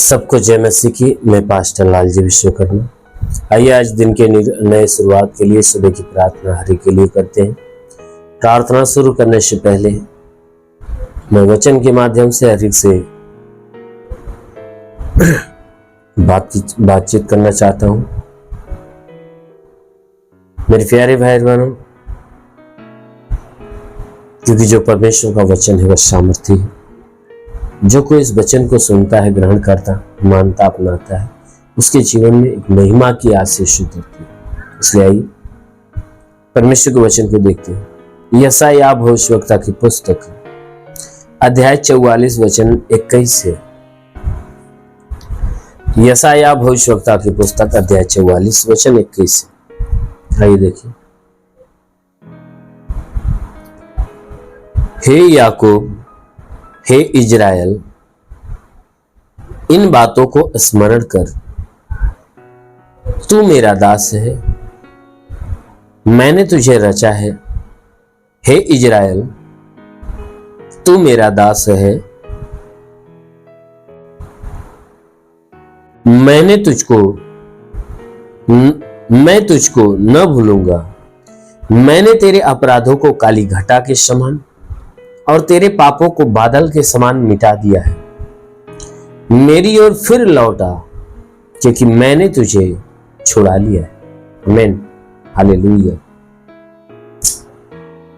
सबको जय मसीह की। मैं पास्टर लालजी विश्वकर्मा। आइए आज दिन के नए शुरुआत के लिए सुबह की प्रार्थना हरि के लिए करते हैं। प्रार्थना शुरू करने से पहले मैं वचन के माध्यम से हरि से बातचीत करना चाहता हूं। मेरे प्यारे भाई बहनों, क्योंकि जो परमेश्वर का वचन है वह सामर्थी है। जो कोई इस वचन को सुनता है, ग्रहण करता, मानता, अपनाता है, उसके जीवन में एक महिमा की आशीष होती है। इसलिए आइए परमेश्वर के वचन को देखते हैं। यशायाह भविष्यवक्ता की पुस्तक अध्याय 44 वचन 21 है। यशायाह भविष्यवक्ता की पुस्तक अध्याय 44 वचन 21 है। आइए देखिए। हे याकूब, हे इजराइल, इन बातों को स्मरण कर, तू मेरा दास है, मैंने तुझे रचा है। हे इजराइल, तू मेरा दास है, मैं तुझको न भूलूंगा। मैंने तेरे अपराधों को काली घटा के समान और तेरे पापों को बादल के समान मिटा दिया है। मेरी ओर फिर लौटा, क्योंकि मैंने तुझे छुड़ा लिया है। आमीन, हालेलुया।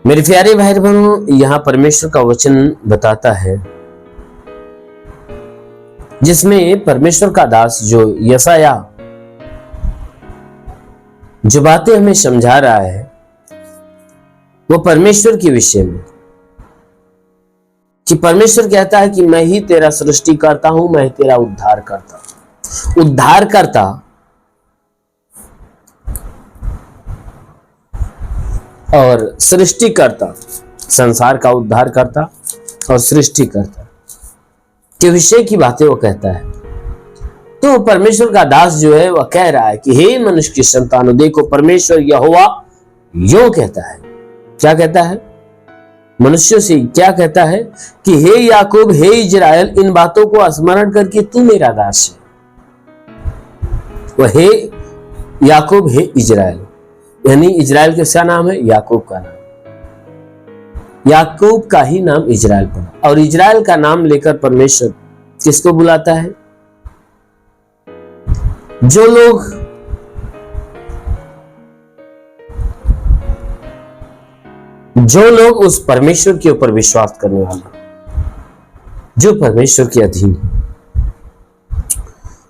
मेरे प्यारे भाई बहनों, यहां परमेश्वर का वचन बताता है, जिसमें परमेश्वर का दास जो यशायाह जो बातें हमें समझा रहा है वो परमेश्वर के विषय में, कि परमेश्वर कहता है कि मैं ही तेरा सृष्टि करता हूं, मैं ही तेरा उद्धार करता और सृष्टि करता, संसार का उद्धार करता और सृष्टि करता के विषय की बातें वो कहता है। तो परमेश्वर का दास जो है वह कह रहा है कि हे मनुष्य की संतानों, देखो परमेश्वर यहोवा यूं कहता है। क्या कहता है? मनुष्यों से क्या कहता है कि हे याकूब, हे इजराइल, इन बातों को स्मरण करके तू मेरा दास है। वह हे याकूब, हे इजराइल, यानी इजराइल का क्या नाम है? याकूब का नाम। याकूब का ही नाम इजराइल पड़ा और इजराइल का नाम लेकर परमेश्वर किसको बुलाता है? जो लोग उस परमेश्वर के ऊपर विश्वास करने वाले, जो परमेश्वर के अधीन,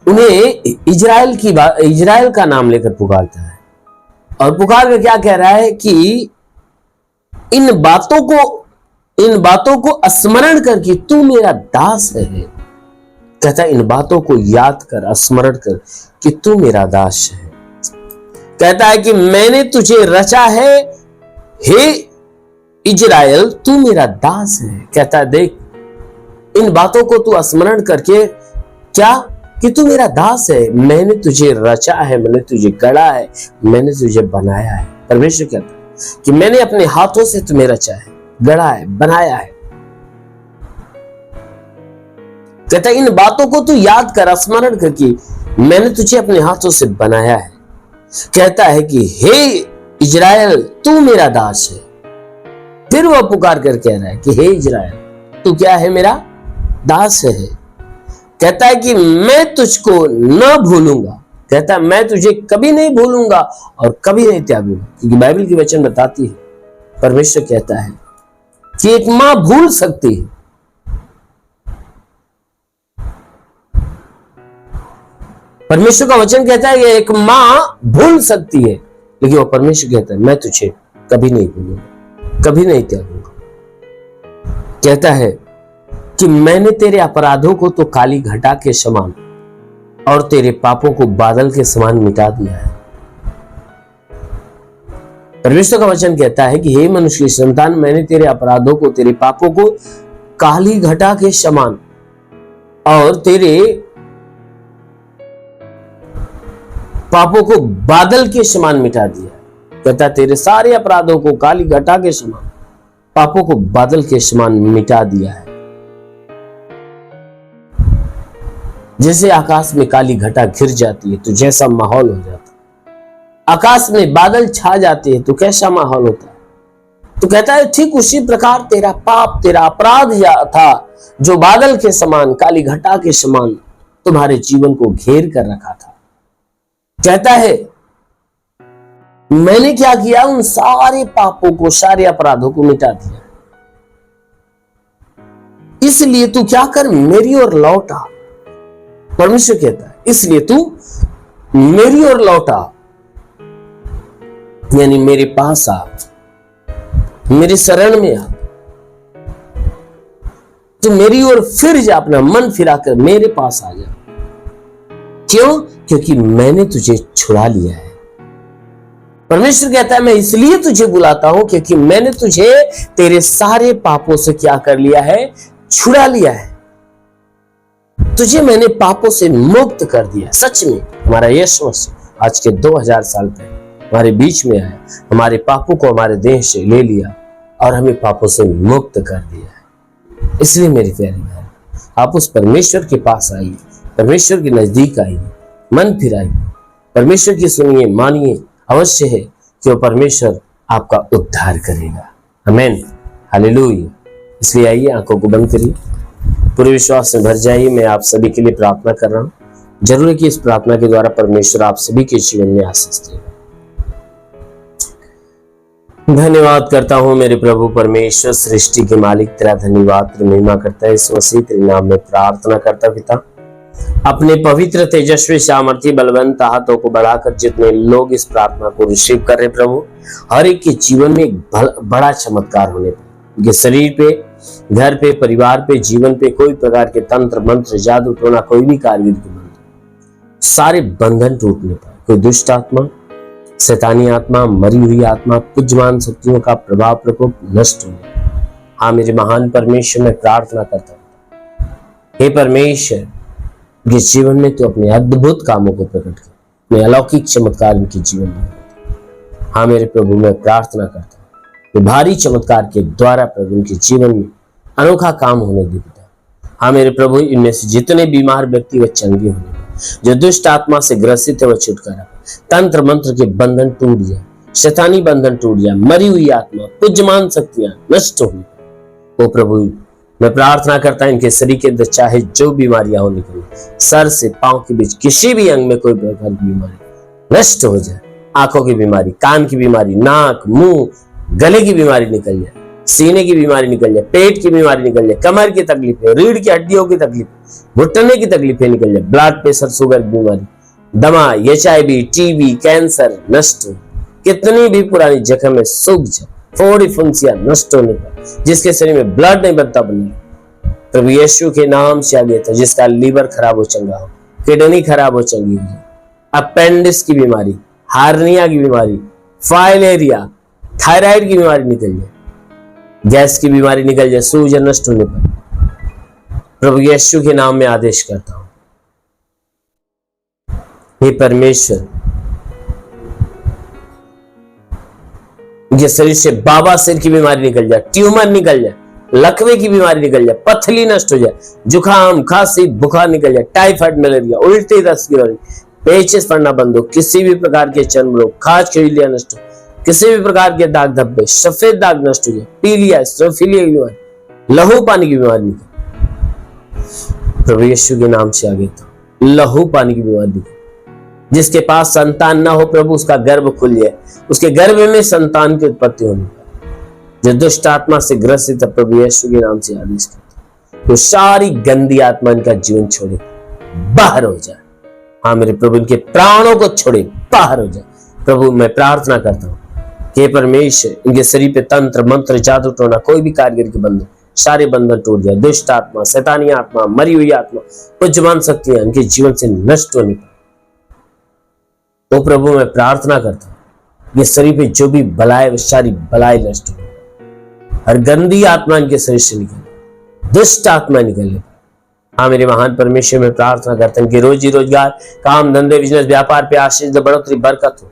उन्हें इजराइल का नाम लेकर पुकारता है। और पुकार कर क्या कह रहा है कि इन बातों को स्मरण करके तू मेरा दास है। कहता है इन बातों को याद कर, स्मरण कर कि तू मेरा दास है। कहता है कि मैंने तुझे रचा है, हे इजराइल, तू मेरा दास है। कहता है देख, इन बातों को तू स्मरण करके क्या, कि तू मेरा दास है, मैंने तुझे रचा है, मैंने तुझे गढ़ा है, मैंने तुझे बनाया है। परमेश्वर कहता है कि मैंने अपने हाथों से तुम्हें रचा है, गढ़ा है, बनाया है। कहता है इन बातों को तू याद कर, स्मरण करके मैंने तुझे अपने हाथों से बनाया है। कहता है कि हे इजराइल, तू मेरा दास है। फिर वह पुकार कर कह रहा है कि हे इजराइल, तू क्या है? मेरा दास है। कहता है कि मैं तुझको न भूलूंगा। कहता है मैं तुझे कभी नहीं भूलूंगा और कभी नहीं त्यागूंगा। क्योंकि बाइबल की वचन बताती है, परमेश्वर कहता है कि एक मां भूल सकती है, परमेश्वर का वचन कहता है कि एक मां भूल सकती है, लेकिन वो परमेश्वर कहता है मैं तुझे कभी नहीं भूलूंगा, कभी नहीं त्यागूंगा। कहता है कि मैंने तेरे अपराधों को तो काली घटा के समान और तेरे पापों को बादल के समान मिटा दिया है। परमेश्वर का वचन कहता है कि हे मनुष्य की संतान, मैंने तेरे अपराधों को, तेरे पापों को काली घटा के समान और तेरे पापों को बादल के समान मिटा दिया। कहता तेरे सारे अपराधों को काली घटा के समान, पापों को बादल के समान मिटा दिया है। जैसे आकाश में काली घटा घिर जाती है तो जैसा माहौल हो जाता है, आकाश में बादल छा जाते हैं तो कैसा माहौल होता है। तो कहता है ठीक उसी प्रकार तेरा पाप, तेरा अपराध था जो बादल के समान, काली घटा के समान तुम्हारे जीवन को घेर कर रखा था। कहता है मैंने क्या किया, उन सारे पापों को, सारे अपराधों को मिटा दिया। इसलिए तू क्या कर, मेरी ओर लौटा। परमेश्वर कहता है इसलिए तू मेरी ओर लौटा, यानी मेरे पास आ, मेरी शरण में आ, तू मेरी ओर फिर जा, अपना मन फिराकर मेरे पास आ जा। क्यों? क्योंकि मैंने तुझे छुड़ा लिया है। परमेश्वर कहता है मैं इसलिए तुझे बुलाता हूं क्योंकि मैंने तुझे तेरे सारे पापों से क्या कर लिया है, छुड़ा लिया है। तुझे मैंने पापों से मुक्त कर दिया। सच में हमारा यीशु मसीह आज के 2000 साल पहले हमारे बीच में आया, हमारे पापों को हमारे देह से ले लिया और हमें पापों से मुक्त कर दिया है। इसलिए मेरी प्यारी बहन, आप उस परमेश्वर के पास आइए, परमेश्वर के नजदीक आइए, मन फिराइए, परमेश्वर की सुनिए, मानिए। अवश्य है कि वो परमेश्वर आपका उद्धार करेगा। आमीन, हालेलुया। इसलिए आइए, आंखों को बंद करिए, पूरे विश्वास से भर जाइए। मैं आप सभी के लिए प्रार्थना कर रहा हूं। जरूर है कि इस प्रार्थना के द्वारा परमेश्वर आप सभी के जीवन में आशीष देगा। धन्यवाद करता हूं मेरे प्रभु परमेश्वर, सृष्टि के मालिक, तेरा धन्यवाद, तेरी महिमा करता है। इस मसीह तेरे नाम में प्रार्थना करता पिता, अपने पवित्र, तेजस्वी, सामर्थी, बलवंत हाथों को बढ़ाकर जितने लोग इस प्रार्थना को रिसीव कर रहे प्रभु, हर एक के जीवन में एक बड़ा चमत्कार होने पर, उनके शरीर पे, घर पे, परिवार पे, जीवन पे कोई प्रकार के तंत्र मंत्र, जादू टोना, कोई भी कारगिरी के मंत्र, सारे बंधन टूटने पर, कोई दुष्ट आत्मा, शैतानी आत्मा, मरी हुई आत्मा, पूज्यमान शक्तियों का प्रभाव प्रकोप नष्ट होने। हाँ मेरे महान परमेश्वर, मैं प्रार्थना करता हूँ, हे परमेश्वर, उनके जीवन में तो अपने अद्भुत कामों को प्रकट कर, अपने अलौकिक चमत्कार उनके जीवन में। हाँ मेरे प्रभु, मैं प्रार्थना करता हूँ भारी चमत्कार के द्वारा प्रभु उनके जीवन में अनोखा काम होने दे पिता। हाँ मेरे प्रभु, इनमें से जितने बीमार व्यक्ति व चंगे होने, जो दुष्ट आत्मा से ग्रसित है वह छुटकारा, तंत्र मंत्र के बंधन टूट जाए, शैतानी बंधन टूट जाए, मरी हुई आत्मा, पूज्यमान शक्तियां नष्ट होने। ओ प्रभु, मैं प्रार्थना करता हूं इनके शरीर के अंदर चाहे जो बीमारियां होने के लिए, सर से पांव के बीच किसी भी अंग में कोई प्रकार की बीमारी नष्ट हो जाए। आंखों की बीमारी, कान की बीमारी, नाक, मुंह, गले की बीमारी निकल जाए, सीने की बीमारी निकल जाए, पेट की बीमारी निकल जाए, कमर की तकलीफें, रीढ़ की हड्डियों की तकलीफ, घुटने की तकलीफें निकल जाए, ब्लड प्रेशर, शुगर की बीमारी, दमा, HIV, टीबी, कैंसर नष्ट हो, कितनी भी पुरानी जख्म में सूख जाए, फोड़ी फुंसियां नष्ट होने पर, जिसके शरीर में ब्लड नहीं बनता बने, प्रभु यीशु के नाम से आगे था, जिसका लीवर खराब हो चंगा हो, किडनी खराब हो चंगी हो, अपेंडिक्स की बीमारी, हार्निया की बीमारी, फाइलेरिया, थायराइड की बीमारी निकल जाए, गैस की बीमारी निकल जाए, सूजन नष्ट होने पर प्रभु यीशु के नाम में आदेश करता हूं, हे परमेश्वर, ये शरीर से बाबा सिर की बीमारी निकल जाए, ट्यूमर निकल जाए, लकवे की बीमारी निकल जाए, पथरी नष्ट हो जाए, जुकाम, खांसी, बुखार निकल जाए, टाइफाइड, मलेरिया, उल्टी, दस्त की बीमारी, पेचिश पड़ना बंद हो, किसी भी प्रकार के चर्म रोग, खाज खिलरियां नष्ट हो, किसी भी प्रकार के दाग धब्बे, सफेद दाग नष्ट हो जाए, पीलिया, स्ट्रोफिलिया की बीमारी, लहू पानी की बीमारी निकल, प्रभु यीशु के नाम से आगे तो लहू पानी की बीमारी निकल, जिसके पास संतान ना हो प्रभु उसका गर्भ खुल जाए, उसके गर्भ में संतान की उत्पत्ति होने पर, जो दुष्ट आत्मा से ग्रसित है प्रभु यीशु के नाम से आदेश करते, तो सारी गंदी आत्मा इनका जीवन छोड़े, बाहर हो जाए। हाँ मेरे प्रभु, इनके प्राणों को छोड़े, बाहर हो जाए। प्रभु मैं प्रार्थना करता हूँ कि परमेश्वर इनके शरीर पे तंत्र मंत्र, जादू टोना, कोई भी कारगर के बंधन, सारे बंधन टूट जाए, दुष्ट आत्मा, शैतानी आत्मा, मरी हुई आत्मा, पूज्यमान शक्तियां इनके जीवन से नष्ट होने पर, तो प्रभु मैं प्रार्थना करता हूँ ये शरीर पे जो भी बलाए, वो सारी बलाए नष्ट हो, हर गंदी आत्मा इनके शरीर से निकले, दुष्ट आत्मा निकले। हाँ मेरे महान परमेश्वर, में प्रार्थना करते हैं कि रोजी रोजगार, काम धंधे, बिजनेस, व्यापार पे आशीष दे, बढ़ोतरी, बरकत हो,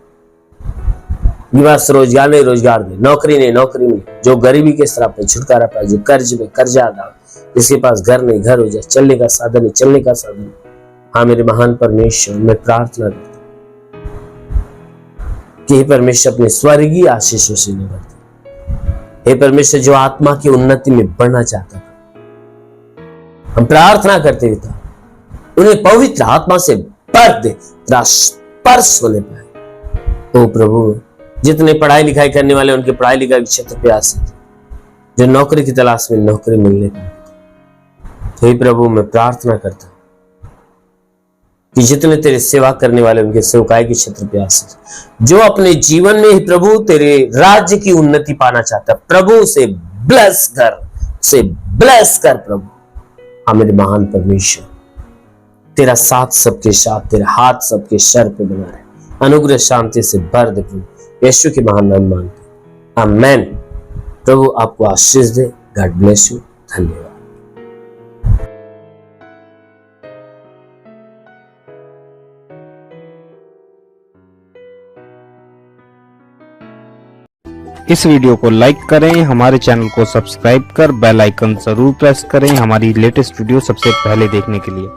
निवास, रोजगार नहीं रोजगार दे, नौकरी नहीं नौकरी मिले, जो गरीबी के श्राप पे छुटकारा पाए, जो कर्ज में कर्जा अदा, जिसके पास घर नहीं घर हो जाए, चलने का साधन नहीं चलने का साधन, हाँ मेरे महान परमेश्वर, मैं प्रार्थना करता कि हे परमेश्वर अपने स्वर्गीय आशीषों से निभरते। हे परमेश्वर, जो आत्मा की उन्नति में बढ़ना चाहता था, हम प्रार्थना करते हुए था उन्हें पवित्र आत्मा से भर दे, तेरा स्पर्श होने पाए। ओ प्रभु, जितने पढ़ाई लिखाई करने वाले उनके पढ़ाई लिखाई के क्षेत्र पे आसित, जो नौकरी की तलाश में नौकरी मिलने पाए, तो हे प्रभु मैं प्रार्थना करता हूं कि जितने तेरे सेवा करने वाले उनके सेवकाई के क्षेत्र पे आसित, जो अपने जीवन में ही प्रभु तेरे राज्य की उन्नति पाना चाहता है, प्रभु से ब्लेस कर प्रभु। हाँ मेरे महान परमेश्वर, तेरा साथ सबके साथ, तेरा हाथ सबके सर पे बना रहे, अनुग्रह शांति से भर दे प्रभु, यीशु के महान नाम मांगते, आमेन। प्रभु आपको आशीष दे। God bless you. धन्यवाद। इस वीडियो को लाइक करें, हमारे चैनल को सब्सक्राइब कर बेल आइकन जरूर प्रेस करें हमारी लेटेस्ट वीडियो सबसे पहले देखने के लिए।